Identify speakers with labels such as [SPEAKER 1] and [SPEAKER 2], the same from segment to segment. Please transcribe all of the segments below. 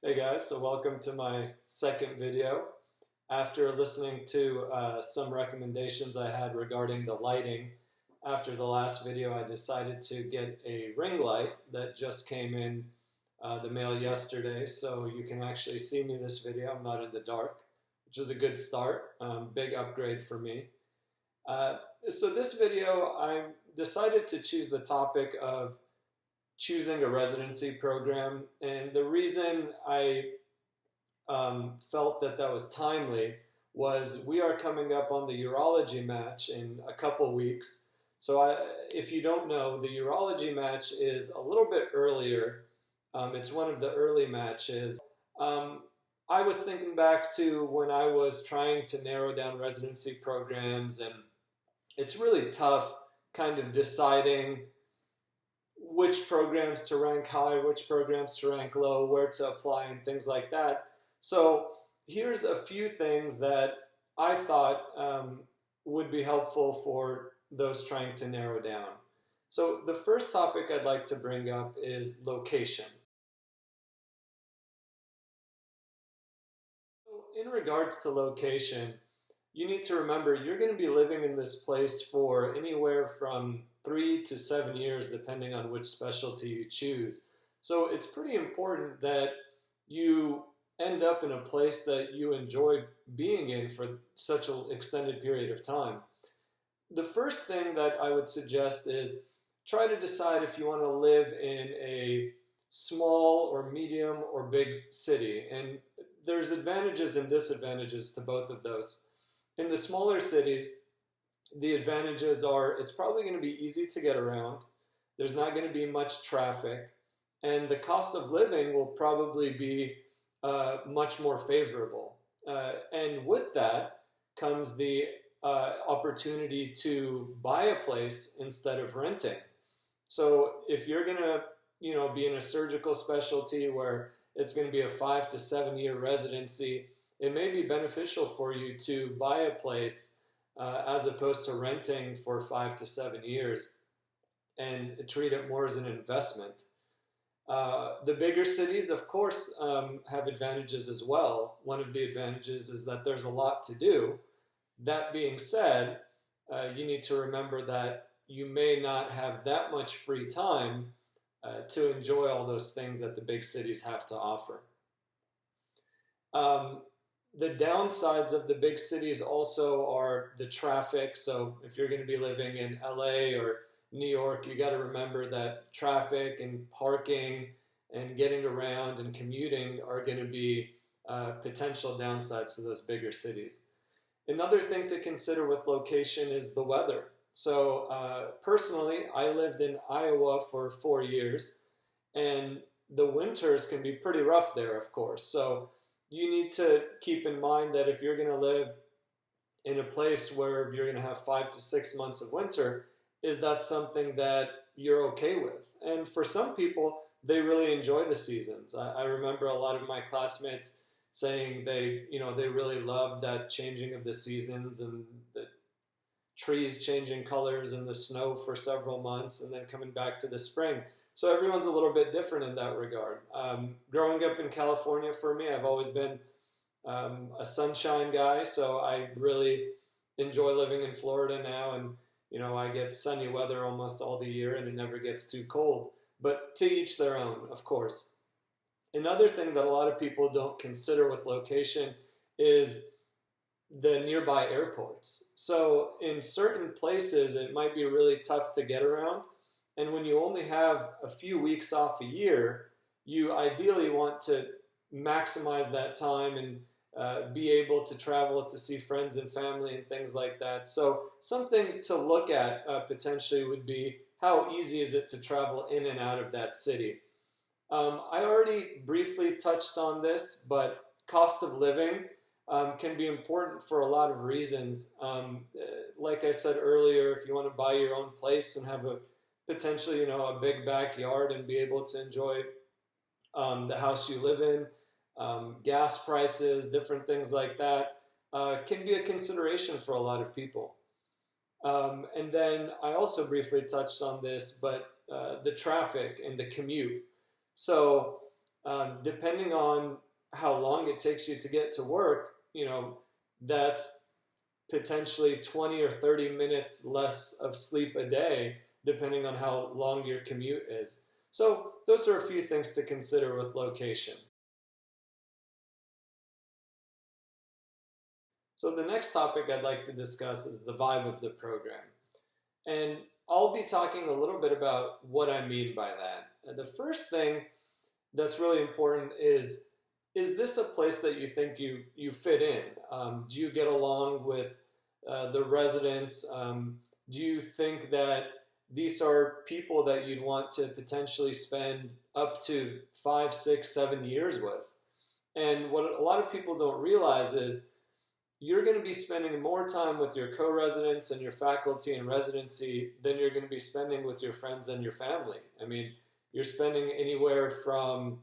[SPEAKER 1] Hey guys, so welcome to my second video. After listening to some recommendations I had regarding the lighting, after the last video I decided to get a ring light that just came in the mail yesterday, so you can actually see me this video. I'm not in the dark, which is a good start. Big upgrade for me. So this video I decided to choose the topic of choosing a residency program, and the reason I felt that that was timely was we are coming up on the urology match in a couple weeks. So if you don't know, the urology match is a little bit earlier. It's one of the early matches. I was thinking back to when I was trying to narrow down residency programs, and it's really tough kind of deciding which programs to rank high, which programs to rank low, where to apply, and things like that. So here's a few things that I thought would be helpful for those trying to narrow down. So the first topic I'd like to bring up is location. So in regards to location, you need to remember you're going to be living in this place for anywhere from 3 to 7 years, depending on which specialty you choose. So it's pretty important that you end up in a place that you enjoy being in for such an extended period of time. The first thing that I would suggest is try to decide if you want to live in a small or medium or big city. And there's advantages and disadvantages to both of those. In the smaller cities, the advantages are it's probably going to be easy to get around, there's not going to be much traffic, and the cost of living will probably be much more favorable. And with that comes the opportunity to buy a place instead of renting. So if you're going to be in a surgical specialty where it's going to be a 5 to 7 year residency, it may be beneficial for you to buy a place as opposed to renting for 5 to 7 years and treat it more as an investment. The bigger cities, of course, have advantages as well. One of the advantages is that there's a lot to do. That being said, you need to remember that you may not have that much free time to enjoy all those things that the big cities have to offer. The downsides of the big cities also are the traffic. So if you're going to be living in LA or New York, you got to remember that traffic and parking and getting around and commuting are going to be potential downsides to those bigger cities. Another thing to consider with location is the weather. So personally, I lived in Iowa for 4 years, and the winters can be pretty rough there, of course. So you need to keep in mind that if you're going to live in a place where you're going to have 5 to 6 months of winter, is that something that you're okay with? And for some people, they really enjoy the seasons. I remember a lot of my classmates saying they really love that changing of the seasons and the trees changing colors and the snow for several months and then coming back to the spring. So everyone's a little bit different in that regard. Growing up in California, for me, I've always been a sunshine guy, so I really enjoy living in Florida now, and I get sunny weather almost all the year, and it never gets too cold. But to each their own, of course. Another thing that a lot of people don't consider with location is the nearby airports. So in certain places, it might be really tough to get around. And when you only have a few weeks off a year, you ideally want to maximize that time and be able to travel to see friends and family and things like that. So something to look at potentially would be how easy is it to travel in and out of that city. I already briefly touched on this, but cost of living can be important for a lot of reasons. Like I said earlier, if you want to buy your own place and have potentially a big backyard and be able to enjoy the house you live in, gas prices, different things like that can be a consideration for a lot of people. And then I also briefly touched on this, but the traffic and the commute. So Depending on how long it takes you to get to work, that's potentially 20 or 30 minutes less of sleep a day, depending on how long your commute is. So those are a few things to consider with location. So the next topic I'd like to discuss is the vibe of the program. And I'll be talking a little bit about what I mean by that. And the first thing that's really important is this a place that you think you fit in? Do you get along with the residents? Do you think that these are people that you'd want to potentially spend up to 5, 6, 7 years with? And what a lot of people don't realize is you're going to be spending more time with your co-residents and your faculty in residency than you're going to be spending with your friends and your family. I mean, you're spending anywhere from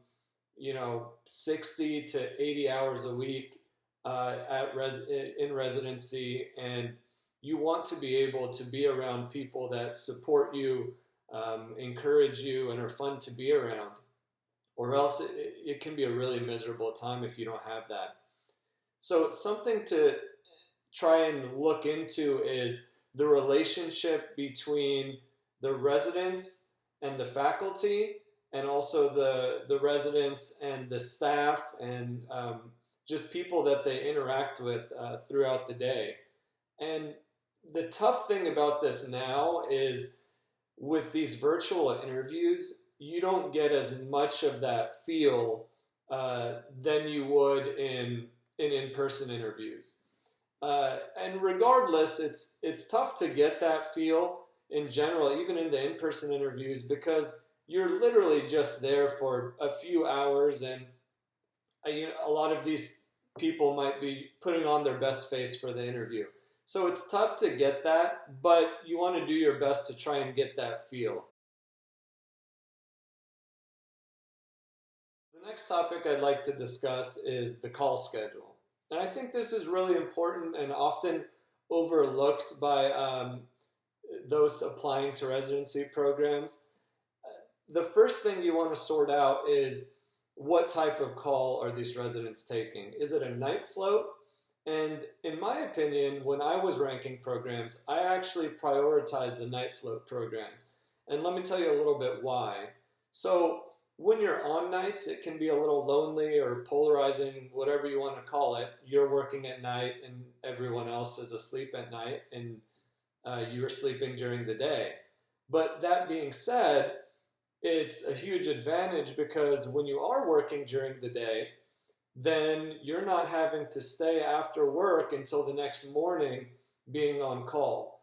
[SPEAKER 1] 60 to 80 hours a week in residency, and you want to be able to be around people that support you, encourage you, and are fun to be around, or else it can be a really miserable time if you don't have that. So something to try and look into is the relationship between the residents and the faculty, and also the residents and the staff, and just people that they interact with throughout the day. And the tough thing about this now is with these virtual interviews, you don't get as much of that feel than you would in in-person interviews. And regardless, it's tough to get that feel in general, even in the in-person interviews, because you're literally just there for a few hours, and a lot of these people might be putting on their best face for the interview. So it's tough to get that, but you want to do your best to try and get that feel. The next topic I'd like to discuss is the call schedule. And I think this is really important and often overlooked by those applying to residency programs. The first thing you want to sort out is what type of call are these residents taking? Is it a night float? And in my opinion, when I was ranking programs, I actually prioritized the night float programs. And let me tell you a little bit why. So when you're on nights, it can be a little lonely or polarizing, whatever you want to call it. You're working at night and everyone else is asleep at night, and you're sleeping during the day. But that being said, it's a huge advantage because when you are working during the day, then you're not having to stay after work until the next morning being on call.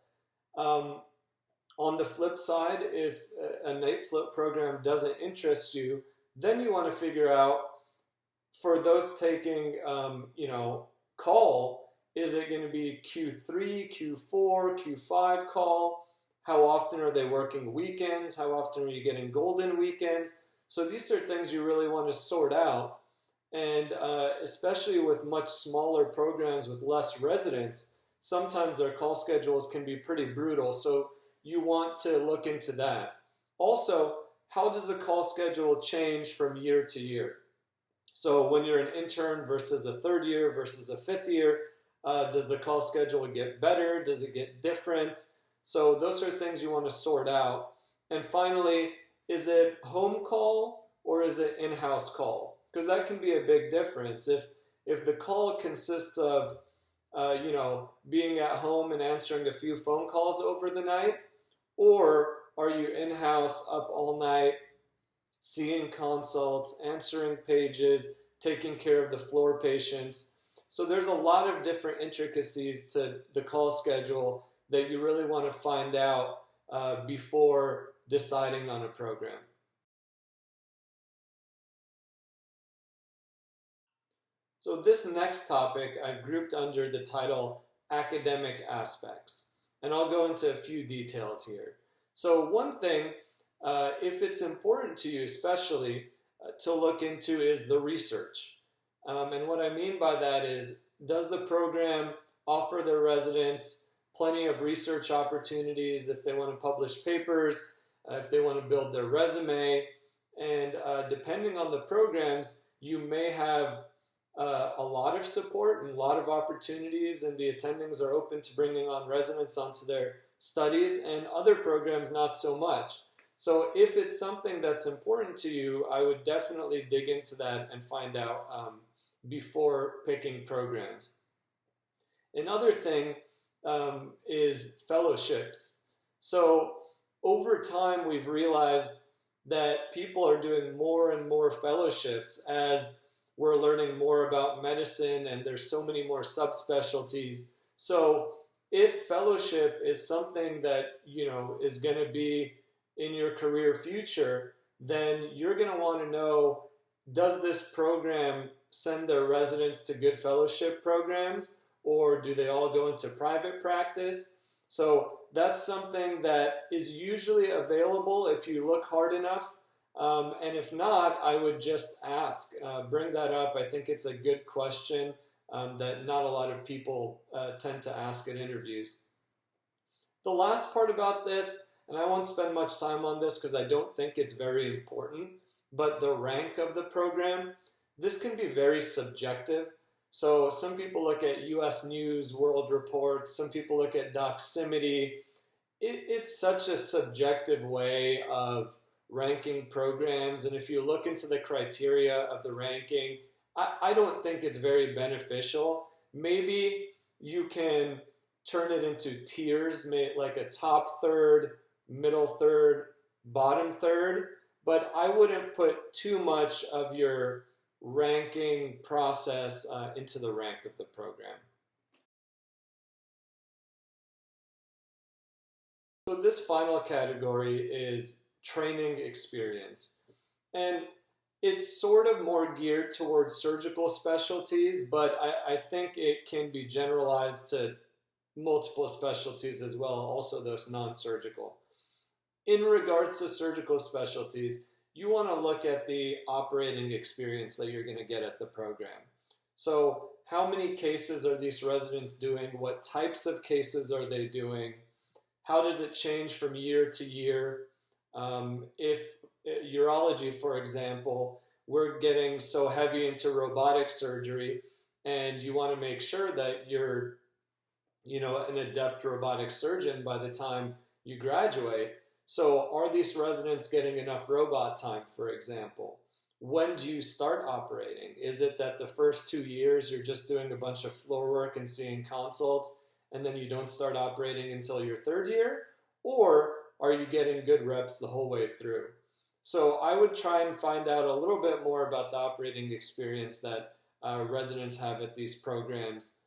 [SPEAKER 1] On the flip side, if a night float program doesn't interest you, then you want to figure out, for those taking, call, is it going to be Q3, Q4, Q5 call? How often are they working weekends? How often are you getting golden weekends? So these are things you really want to sort out. And especially with much smaller programs with less residents, sometimes their call schedules can be pretty brutal. So you want to look into that. Also, how does the call schedule change from year to year? So when you're an intern versus a third year versus a fifth year, does the call schedule get better? Does it get different? So those are things you want to sort out. And finally, is it home call or is it in-house call? Because that can be a big difference. If the call consists of being at home and answering a few phone calls over the night, or are you in-house up all night, seeing consults, answering pages, taking care of the floor patients? So there's a lot of different intricacies to the call schedule that you really want to find out before deciding on a program. So this next topic I've grouped under the title Academic Aspects, and I'll go into a few details here. So one thing, if it's important to you especially, to look into is the research. And what I mean by that is, does the program offer their residents plenty of research opportunities if they want to publish papers, if they want to build their resume, And depending on the programs, you may have a lot of support and a lot of opportunities, and the attendings are open to bringing on residents onto their studies, and other programs not so much. So if it's something that's important to you, I would definitely dig into that and find out before picking programs. Another thing is fellowships. So over time, we've realized that people are doing more and more fellowships as we're learning more about medicine, and there's so many more subspecialties. So if fellowship is something that is going to be in your career future, then you're going to want to know, does this program send their residents to good fellowship programs, or do they all go into private practice? So that's something that is usually available if you look hard enough. And if not, I would just ask, bring that up. I think it's a good question that not a lot of people tend to ask at interviews. The last part about this, and I won't spend much time on this because I don't think it's very important, but the rank of the program, this can be very subjective. So some people look at US News, World Report, some people look at Doximity. It's such a subjective way of ranking programs, and if you look into the criteria of the ranking, I don't think it's very beneficial. Maybe you can turn it into tiers, like a top third, middle third, bottom third, but I wouldn't put too much of your ranking process into the rank of the program. So this final category is training experience. And it's sort of more geared towards surgical specialties, but I think it can be generalized to multiple specialties as well, also those non-surgical. In regards to surgical specialties, you want to look at the operating experience that you're going to get at the program. So how many cases are these residents doing? What types of cases are they doing? How does it change from year to year? If urology, for example, we're getting so heavy into robotic surgery, and you want to make sure that you're an adept robotic surgeon by the time you graduate. So are these residents getting enough robot time, for example? When do you start operating? Is it that the first 2 years you're just doing a bunch of floor work and seeing consults, and then you don't start operating until your 3rd year? Or are you getting good reps the whole way through? So I would try and find out a little bit more about the operating experience that residents have at these programs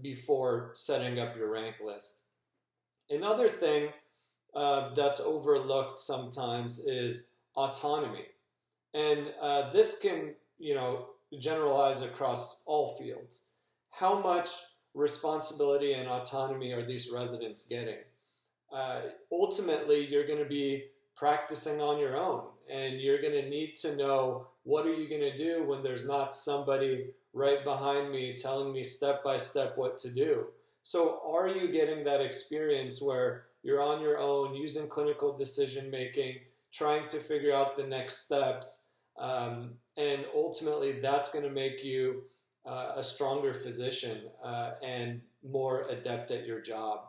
[SPEAKER 1] before setting up your rank list. Another thing that's overlooked sometimes is autonomy. And this can, generalize across all fields. How much responsibility and autonomy are these residents getting? Ultimately, you're going to be practicing on your own, and you're going to need to know, what are you going to do when there's not somebody right behind me telling me step by step what to do? So are you getting that experience where you're on your own, using clinical decision making, trying to figure out the next steps, and ultimately that's going to make you a stronger physician and more adept at your job.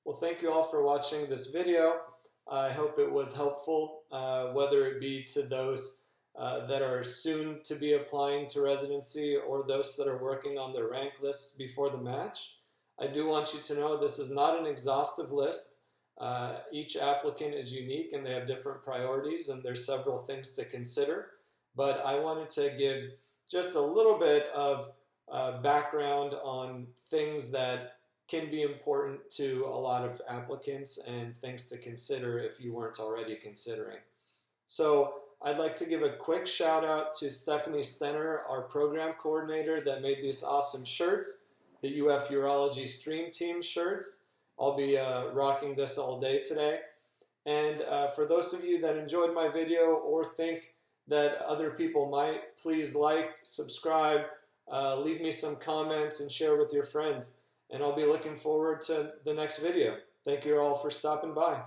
[SPEAKER 1] Well, thank you all for watching this video. I hope it was helpful, whether it be to those that are soon to be applying to residency or those that are working on their rank lists before the match. I do want you to know this is not an exhaustive list. Each applicant is unique and they have different priorities, and there's several things to consider. But I wanted to give just a little bit of background on things that can be important to a lot of applicants and things to consider if you weren't already considering. So I'd like to give a quick shout out to Stephanie Stenner, our program coordinator, that made these awesome shirts, the UF Urology Stream Team shirts. I'll be rocking this all day today. And for those of you that enjoyed my video or think that other people might, please like, subscribe, leave me some comments and share with your friends. And I'll be looking forward to the next video. Thank you all for stopping by.